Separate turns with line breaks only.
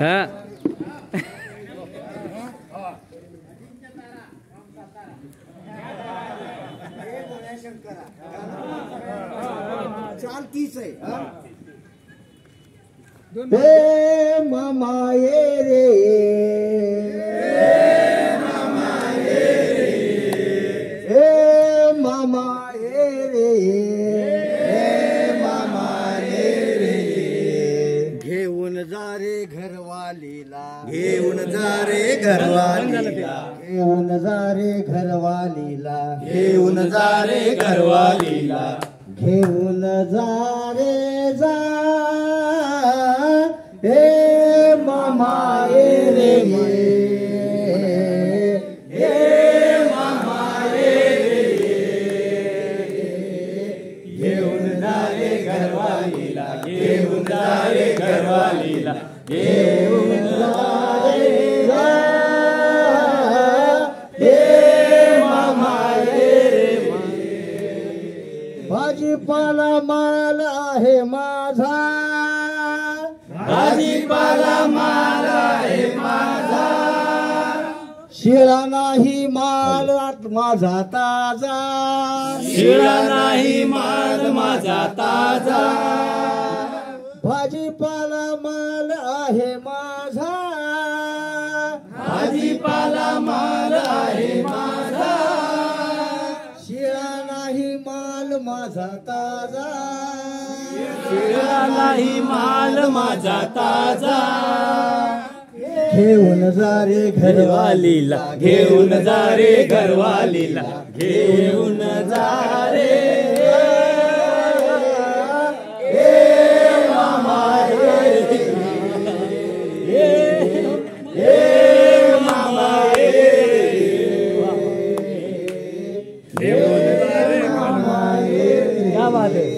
हाँ
चाल तीच आहे
मामा ये रे मामा ये रे मामा ये रे
घेऊन जा रे घरवालीला
घेऊन जा रे घरवालीला घेऊन जा रे घरवालीला घेऊन जा रे घरवालीला घेऊन जा रे जा हे मामा ये रे हे मामा ये रे घेऊन जा रे घरवालीला घेऊन जा रे घरवालीला घेऊन जा रे जा हे मामा ये रे भाजीपाला माल आहे माझा भाजीपाला माल आहे माझा शिळा नाही माल माझा ताजा शिळा नाही माल माझा ताजा भाजीपाला माल आहे माझा भाजीपाला माल आहे माझा शिळा नाही माल माझा ताजा शिळा नाही माल माझा ताजा घेऊन जा रे घरवालीला घेऊन जा रे घरवालीला घेऊन जा रे मामा ये मामा ये घेऊन जा रे मामा ये क्या बात है